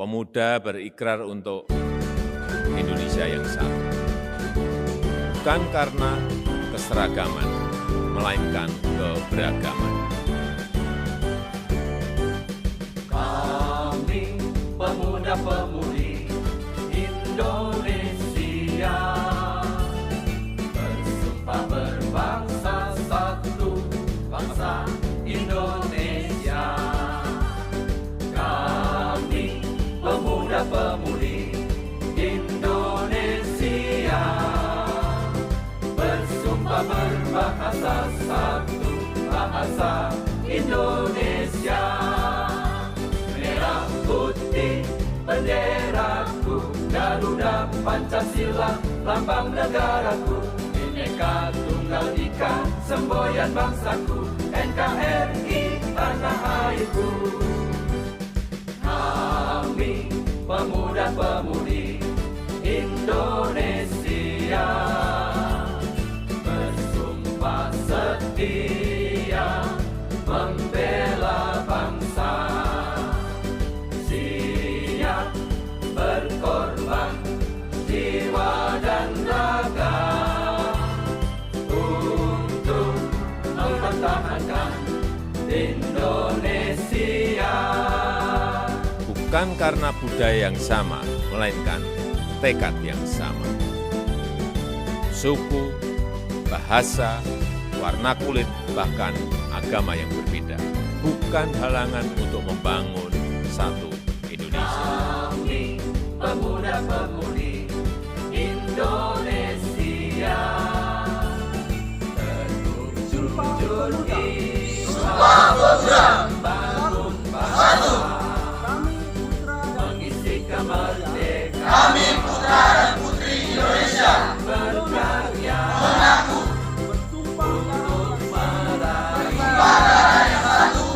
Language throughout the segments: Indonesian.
pemuda berikrar untuk Indonesia yang sama. Bukan karena keseragaman, melainkan keberagaman. Kami pemuda-pemudi Indonesia bersumpah berbangsa satu, bangsa Indonesia. Kami pemuda-pemudi Indonesia bersumpah berbahasa satu, bahasa Indonesia. Merah putih benderaku, Garuda Pancasila lambang negaraku, Bhinneka Tunggal Ika semboyan bangsaku, NKRI tanah airku. Kami pemuda-pemudi Indonesia bersumpah setia membela bangsa, siap berkorban jiwa dan raga untuk mempertahankan Indonesia. Bukan karena budaya yang sama, melainkan tekad yang sama. Suku, bahasa, warna kulit, bahkan agama yang berbeda, bukan halangan untuk membangun satu Indonesia. Kami pemuda-pemudi Indonesia terjun di Sumpah Pemuda membangun bangsa, mengisi kemerdekaan. Kami putra dan putri Indonesia berkarya mengaku untuk meraih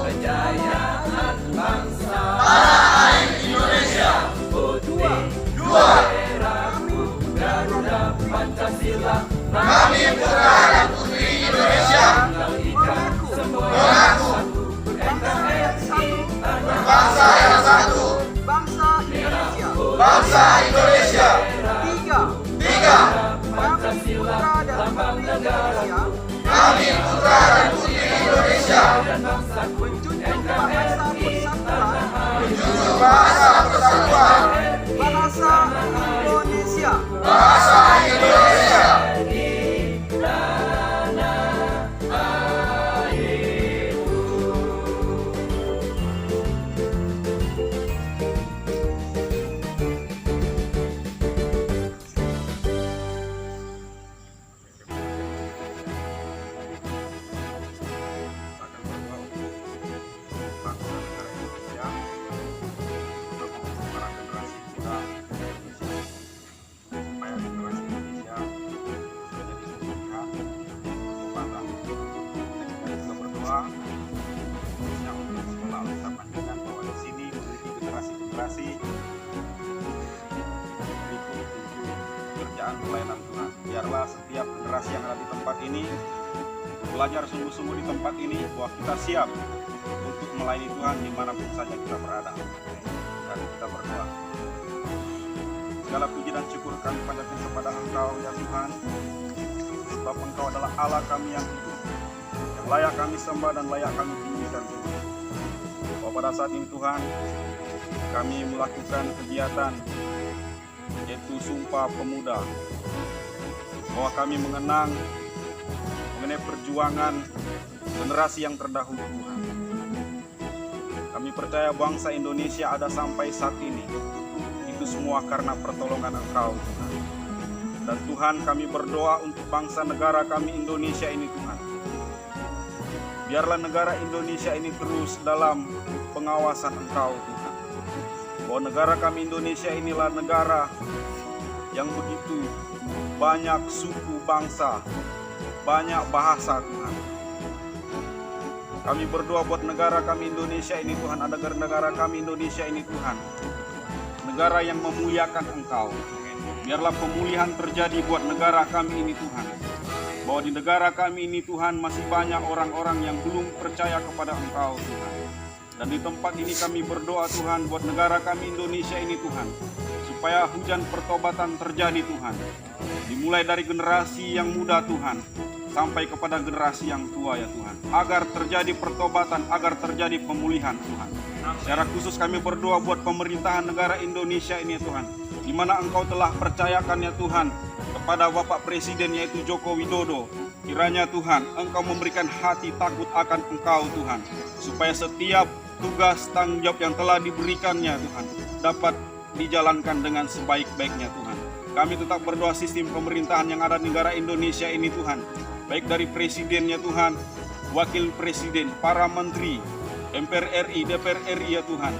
kejayaan bangsa tanah air Indonesia. Putih benderaku, Garuda Pancasila, kami putra dan putri Indonesia mengaku NKRI berbangsa yang satu, bangsa Indonesia. Tiga, Pancasila lambang negaraku, kami putra dan putri Indonesia NKRI tanah air, menjunjung bahasa persatuan, bahasa Indonesia. Yang selalu kita panjangkan bahwa di sini memiliki generasi-generasi memiliki pekerjaan pelayanan Tuhan. Biarlah setiap generasi yang ada di tempat ini belajar sungguh-sungguh di tempat ini bahwa kita siap untuk melayani Tuhan dimanapun saja kita berada. Dan kita berdoa. Segala puji dan syukur kami panjatkan kepada Engkau ya Tuhan, sebab Engkau adalah Allah kami yang hidup, yang layak kami sembah dan layak kami tinggikan. Bahwa pada saat ini Tuhan, kami melakukan kegiatan yaitu Sumpah Pemuda, bahwa kami mengenang mengenai perjuangan generasi yang terdahulu Tuhan. Kami percaya bangsa Indonesia ada sampai saat ini, itu semua karena pertolongan Engkau Tuhan. Dan Tuhan, kami berdoa untuk bangsa negara kami Indonesia ini Tuhan. Biarlah negara Indonesia ini terus dalam pengawasan Engkau Tuhan. Bahwa negara kami Indonesia inilah negara yang begitu banyak suku bangsa, banyak bahasa Tuhan. Kami berdoa buat negara kami Indonesia ini Tuhan, agar negara kami Indonesia ini Tuhan, negara yang memuliakan Engkau. Biarlah pemulihan terjadi buat negara kami ini Tuhan. Bahwa di negara kami ini Tuhan masih banyak orang-orang yang belum percaya kepada Engkau Tuhan. Dan di tempat ini kami berdoa Tuhan buat negara kami Indonesia ini Tuhan, supaya hujan pertobatan terjadi Tuhan. Dimulai dari generasi yang muda Tuhan, sampai kepada generasi yang tua ya Tuhan. Agar terjadi pertobatan, agar terjadi pemulihan Tuhan. Secara khusus kami berdoa buat pemerintahan negara Indonesia ini ya Tuhan, di mana Engkau telah percayakan ya Tuhan kepada Bapak Presiden yaitu Joko Widodo. Kiranya Tuhan Engkau memberikan hati takut akan Engkau Tuhan, supaya setiap tugas tanggung jawab yang telah diberikannya Tuhan dapat dijalankan dengan sebaik-baiknya Tuhan. Kami tetap berdoa sistem pemerintahan yang ada di negara Indonesia ini Tuhan, baik dari presidennya Tuhan, wakil presiden, para menteri, MPR RI, DPR RI ya Tuhan.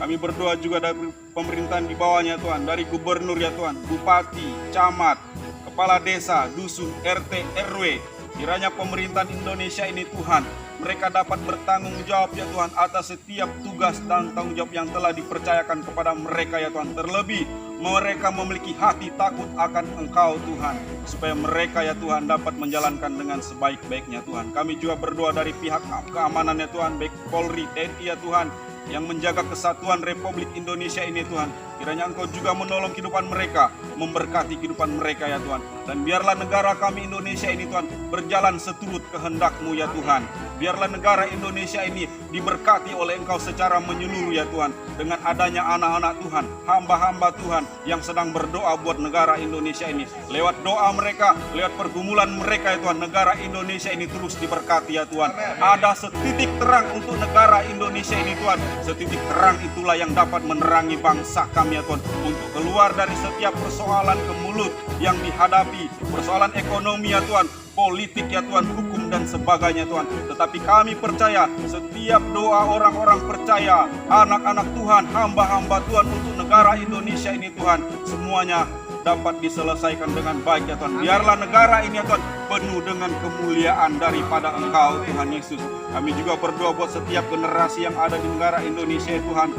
Kami berdoa juga dari pemerintahan di bawahnya Tuhan, dari gubernur ya Tuhan, bupati, camat, kepala desa, dusun, RT, RW. Kiranya pemerintahan Indonesia ini Tuhan, mereka dapat bertanggung jawab ya Tuhan atas setiap tugas dan tanggung jawab yang telah dipercayakan kepada mereka ya Tuhan. Terlebih mereka memiliki hati takut akan Engkau Tuhan, supaya mereka ya Tuhan dapat menjalankan dengan sebaik-baiknya Tuhan. Kami juga berdoa dari pihak keamanan ya Tuhan, baik Polri, TNI ya Tuhan, yang menjaga kesatuan Republik Indonesia ini Tuhan. Kiranya Engkau juga menolong kehidupan mereka, memberkati kehidupan mereka ya Tuhan. Dan biarlah negara kami Indonesia ini Tuhan berjalan seturut kehendak-Mu ya Tuhan. Biarlah negara Indonesia ini diberkati oleh Engkau secara menyeluruh ya Tuhan. Dengan adanya anak-anak Tuhan, hamba-hamba Tuhan yang sedang berdoa buat negara Indonesia ini. Lewat doa mereka, lewat pergumulan mereka ya Tuhan, negara Indonesia ini terus diberkati ya Tuhan. Ada setitik terang untuk negara Indonesia ini Tuhan. Setitik terang itulah yang dapat menerangi bangsa kami ya Tuhan, untuk keluar dari setiap persoalan kemulut yang dihadapi, persoalan ekonomi ya Tuhan, politik ya Tuhan, hukum dan sebagainya Tuhan. Tetapi kami percaya setiap doa orang-orang percaya, anak-anak Tuhan, hamba-hamba Tuhan untuk negara Indonesia ini Tuhan, semuanya dapat diselesaikan dengan baik ya Tuhan. Biarlah negara ini ya Tuhan penuh dengan kemuliaan daripada Engkau Tuhan Yesus. Kami juga berdoa buat setiap generasi yang ada di negara Indonesia ya Tuhan.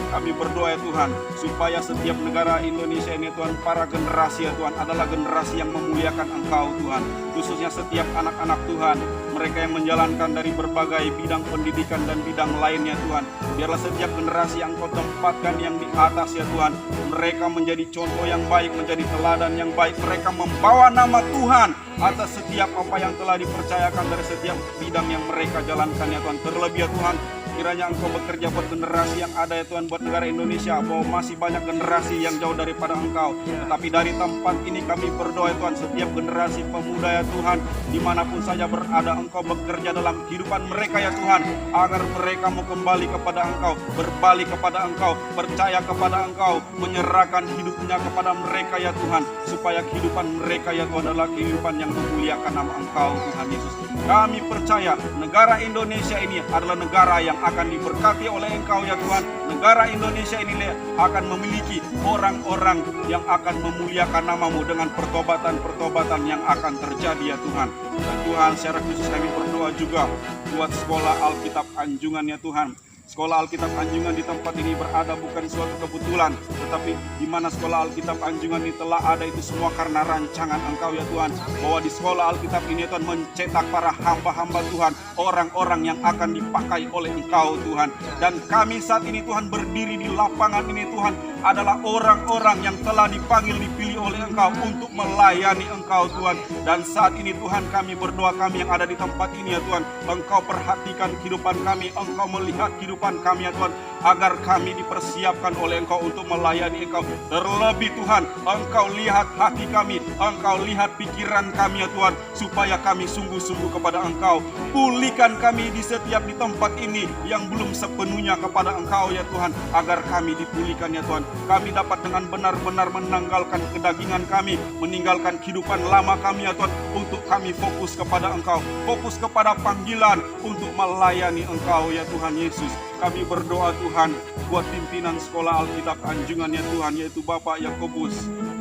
Kami berdoa ya Tuhan, supaya setiap negara Indonesia ini Tuhan, para generasi ya Tuhan adalah generasi yang memuliakan Engkau Tuhan. Khususnya setiap anak-anak Tuhan, mereka yang menjalankan dari berbagai bidang pendidikan dan bidang lainnya Tuhan. Biarlah setiap generasi yang Engkau tempatkan yang di atas ya Tuhan, mereka menjadi contoh yang baik, menjadi teladan yang baik. Mereka membawa nama Tuhan atas setiap apa yang telah dipercayakan dari setiap bidang yang mereka jalankan ya Tuhan. Terlebih ya Tuhan, kiranya Engkau bekerja buat generasi yang ada ya Tuhan, buat negara Indonesia, bahwa masih banyak generasi yang jauh daripada Engkau. Tetapi dari tempat ini kami berdoa ya Tuhan, setiap generasi pemuda ya Tuhan, dimanapun saja berada, Engkau bekerja dalam kehidupan mereka ya Tuhan, agar mereka mau kembali kepada Engkau, berbalik kepada Engkau, percaya kepada Engkau, menyerahkan hidupnya kepada mereka ya Tuhan, supaya kehidupan mereka ya Tuhan adalah kehidupan yang memuliakan nama Engkau Tuhan Yesus. Kami percaya negara Indonesia ini adalah negara yang akan diberkati oleh Engkau ya Tuhan. Negara Indonesia ini akan memiliki orang-orang yang akan memuliakan nama-Mu dengan pertobatan-pertobatan yang akan terjadi ya Tuhan. Dan Tuhan, secara khusus kami berdoa juga buat sekolah Alkitab Anjungan ya Tuhan. Sekolah Alkitab Anjungan di tempat ini berada bukan suatu kebetulan, tetapi di mana sekolah Alkitab Anjungan ini telah ada itu semua karena rancangan Engkau ya Tuhan. Bahwa di sekolah Alkitab ini Tuhan mencetak para hamba-hamba Tuhan, orang-orang yang akan dipakai oleh Engkau Tuhan. Dan kami saat ini Tuhan berdiri di lapangan ini Tuhan adalah orang-orang yang telah dipanggil, dipilih oleh Engkau untuk melayani Engkau Tuhan. Dan saat ini Tuhan kami berdoa, kami yang ada di tempat ini ya Tuhan, Engkau perhatikan kehidupan kami, Engkau melihat kehidupan kami ya Tuhan, agar kami dipersiapkan oleh Engkau untuk melayani Engkau. Terlebih Tuhan, Engkau lihat hati kami, Engkau lihat pikiran kami ya Tuhan, supaya kami sungguh-sungguh kepada Engkau. Pulihkan kami di setiap di tempat ini yang belum sepenuhnya kepada Engkau ya Tuhan, agar kami dipulihkan ya Tuhan. Kami dapat dengan benar-benar menanggalkan kedagingan kami, meninggalkan kehidupan lama kami ya Tuhan, untuk kami fokus kepada Engkau, fokus kepada panggilan untuk melayani Engkau ya Tuhan Yesus. Kami berdoa Tuhan buat pimpinan sekolah Alkitab Anjungan ya Tuhan, yaitu Bapak Yakobus,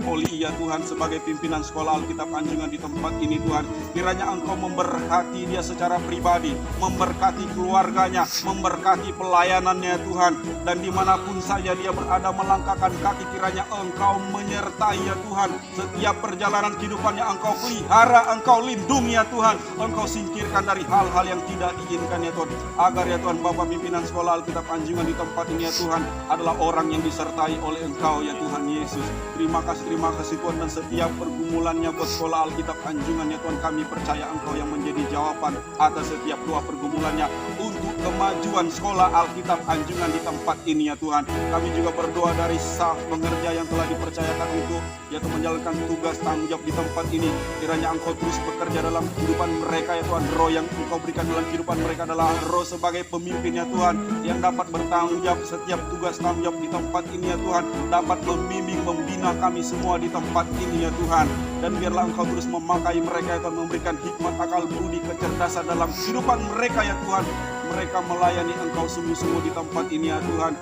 Poli ya Tuhan sebagai pimpinan sekolah Alkitab Anjungan di tempat ini Tuhan. Kiranya Engkau memberkati dia secara pribadi, memberkati keluarganya, memberkati pelayanannya Tuhan. Dan dimanapun saja dia berada melangkahkan kaki, kiranya Engkau menyertai ya Tuhan. Setiap perjalanan kehidupannya Engkau pelihara, Engkau lindungi ya Tuhan. Engkau singkirkan dari hal-hal yang tidak diinginkan ya Tuhan. Agar ya Tuhan Bapak pimpinan sekolah Alkitab Anjungan di tempat ini ya Tuhan adalah orang yang disertai oleh Engkau ya Tuhan Yesus. Terima kasih Tuhan, dan setiap pergumulannya buat sekolah Alkitab Anjungan ya Tuhan, kami percaya Engkau yang menjadi jawaban atas setiap doa pergumulannya untuk kemajuan sekolah Alkitab Anjungan di tempat ini ya Tuhan. Kami juga berdoa dari staf pengerja yang telah dipercayakan untuk yaitu menjalankan tugas tanggung jawab di tempat ini. Kiranya Engkau terus bekerja dalam kehidupan mereka ya Tuhan. Roh yang Engkau berikan dalam kehidupan mereka adalah roh sebagai pemimpin ya Tuhan, yang dapat bertanggung jawab setiap tugas tanggung jawab di tempat ini ya Tuhan, dapat membimbing, membina kami semua di tempat ini ya Tuhan. Dan biarlah Engkau terus memakai mereka ya Tuhan, memberikan hikmat, akal budi, kecerdasan dalam kehidupan mereka ya Tuhan. Mereka melayani Engkau sungguh-sungguh di tempat ini ya Tuhan,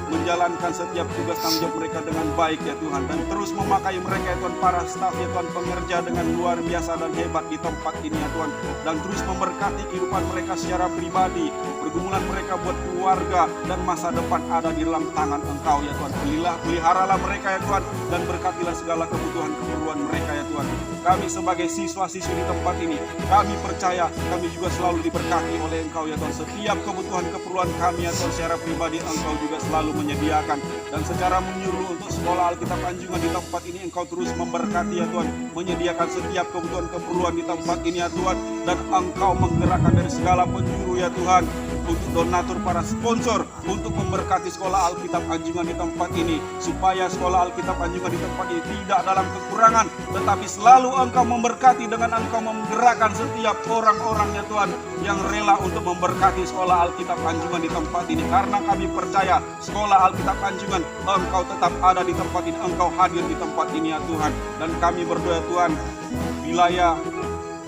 menjalankan setiap tugas tanggung jawab mereka dengan baik ya Tuhan. Dan terus memakai mereka ya Tuhan, para staf ya Tuhan, pengerja dengan luar biasa dan hebat di tempat ini ya Tuhan. Dan terus memberkati kehidupan mereka secara pribadi, pergumulan mereka buat keluarga dan masa depan ada di dalam tangan Engkau ya Tuhan. Peliharalah mereka ya Tuhan, dan berkatilah segala kebutuhan mereka ya Tuhan. Kami sebagai siswa-siswi di tempat ini, kami percaya kami juga selalu diberkati oleh Engkau ya Tuhan. Setiap kebutuhan keperluan kami ya Tuhan secara pribadi Engkau juga selalu menyediakan. Dan secara menyeluruh untuk sekolah Alkitab Anjungan di tempat ini Engkau terus memberkati ya Tuhan, menyediakan setiap kebutuhan keperluan di tempat ini ya Tuhan. Dan Engkau menggerakkan dari segala penjuru ya Tuhan, untuk donatur, para sponsor, untuk memberkati sekolah Alkitab Anjungan di tempat ini, supaya sekolah Alkitab Anjungan di tempat ini tidak dalam kekurangan, tetapi selalu Engkau memberkati dengan Engkau menggerakkan setiap orang-orang ya Tuhan yang rela untuk memberkati sekolah Alkitab Anjungan di tempat ini. Karena kami percaya sekolah Alkitab Anjungan Engkau tetap ada di tempat ini, Engkau hadir di tempat ini ya Tuhan. Dan kami berdoa Tuhan, wilayah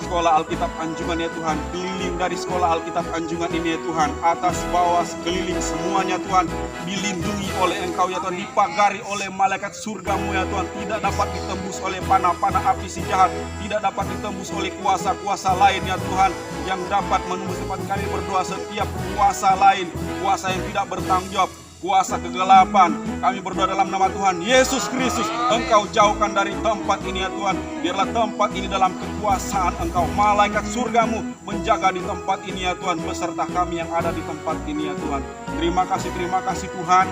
sekolah Alkitab Anjungan ya Tuhan, keliling dari sekolah Alkitab Anjungan ini ya Tuhan, atas bawah sekeliling semuanya Tuhan, dilindungi oleh Engkau ya Tuhan, dipagari oleh malaikat surgamu ya Tuhan, tidak dapat ditembus oleh panah-panah api si jahat, tidak dapat ditembus oleh kuasa-kuasa lain ya Tuhan, yang dapat menembus tempat. Kami berdoa setiap kuasa lain, kuasa yang tidak bertanggung jawab, kuasa kegelapan, kami berdoa dalam nama Tuhan Yesus Kristus, Engkau jauhkan dari tempat ini ya Tuhan. Biarlah tempat ini dalam kekuasaan Engkau, malaikat surgamu menjaga di tempat ini ya Tuhan, beserta kami yang ada di tempat ini ya Tuhan. Terima kasih Tuhan.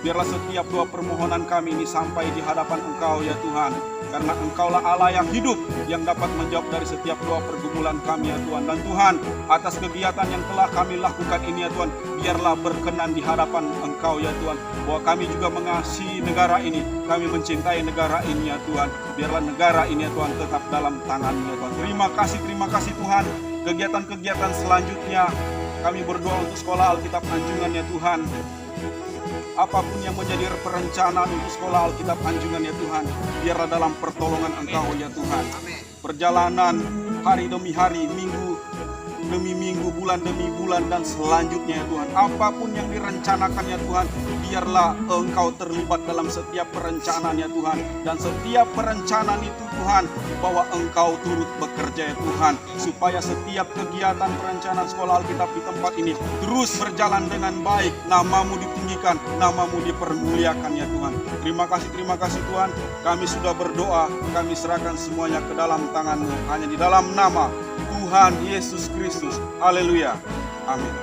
Biarlah setiap doa permohonan kami ini sampai di hadapan Engkau ya Tuhan, karena Engkaulah Allah yang hidup, yang dapat menjawab dari setiap doa pergumulan kami ya Tuhan. Dan Tuhan, atas kegiatan yang telah kami lakukan ini ya Tuhan, biarlah berkenan di hadapan Engkau ya Tuhan, bahwa kami juga mengasihi negara ini, kami mencintai negara ini ya Tuhan. Biarlah negara ini ya Tuhan tetap dalam tangan-Mu ya Tuhan. Terima kasih Tuhan. Kegiatan-kegiatan selanjutnya kami berdoa untuk sekolah Alkitab Anjungan ya Tuhan. Apapun yang menjadi perencanaan untuk sekolah Alkitab Anjungan ya Tuhan, biarlah dalam pertolongan Engkau ya Tuhan. Perjalanan hari demi hari, minggu demi minggu, bulan demi bulan, dan selanjutnya ya Tuhan, apapun yang direncanakan ya Tuhan, biarlah Engkau terlibat dalam setiap perencanaan ya Tuhan. Dan setiap perencanaan itu Tuhan, bahwa Engkau turut bekerja ya Tuhan, supaya setiap kegiatan perencanaan sekolah Alkitab di tempat ini terus berjalan dengan baik, nama-Mu ditinggikan, nama-Mu dipermuliakan ya Tuhan. Terima kasih Tuhan. Kami sudah berdoa, kami serahkan semuanya ke dalam tangan-Mu, hanya di dalam nama Tuhan Yesus Kristus. Haleluya. Amin.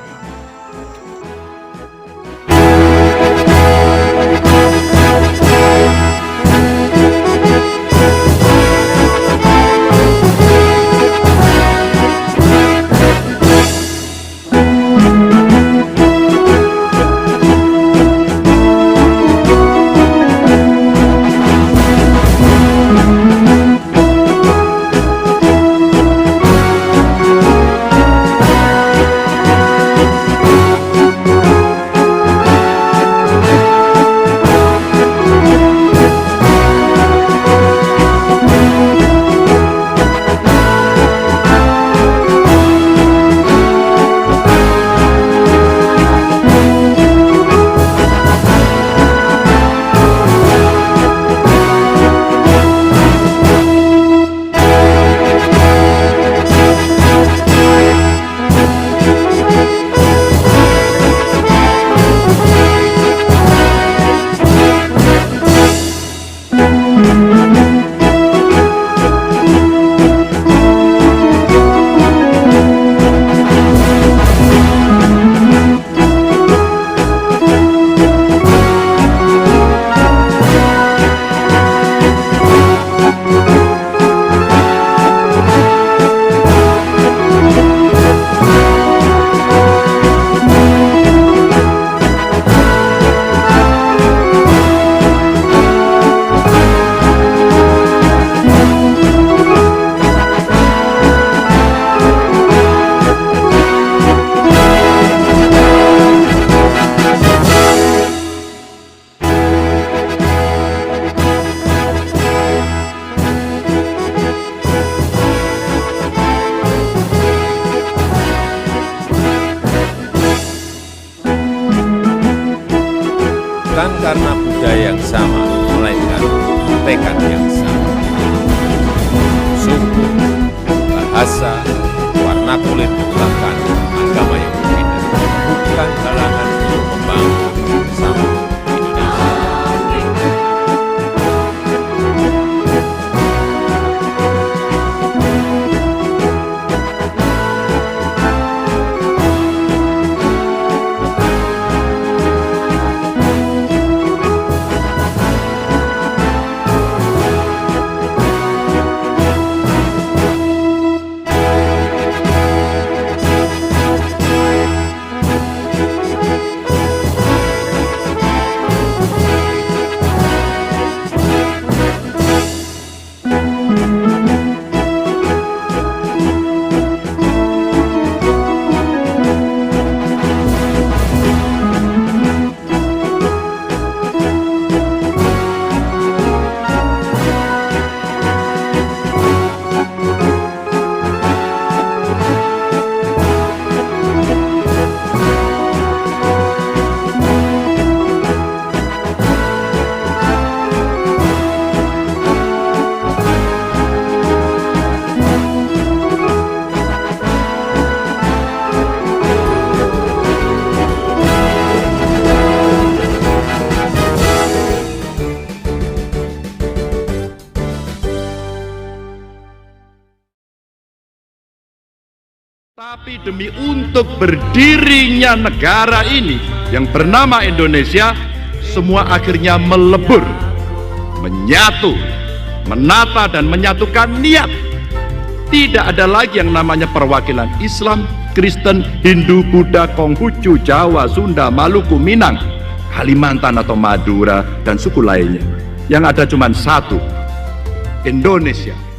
budaya yang sama, melainkan tekad yang sama. Suku, bahasa, warna kulit, bahkan agama yang berbeda bukan halangan untuk membangun bersama Indonesia. Tapi demi untuk berdirinya negara ini yang bernama Indonesia, semua akhirnya melebur, menyatu, menata dan menyatukan niat. Tidak ada lagi yang namanya perwakilan Islam, Kristen, Hindu, Buddha, Konghucu, Jawa, Sunda, Maluku, Minang, Kalimantan atau Madura dan suku lainnya. Yang ada cuma satu, Indonesia.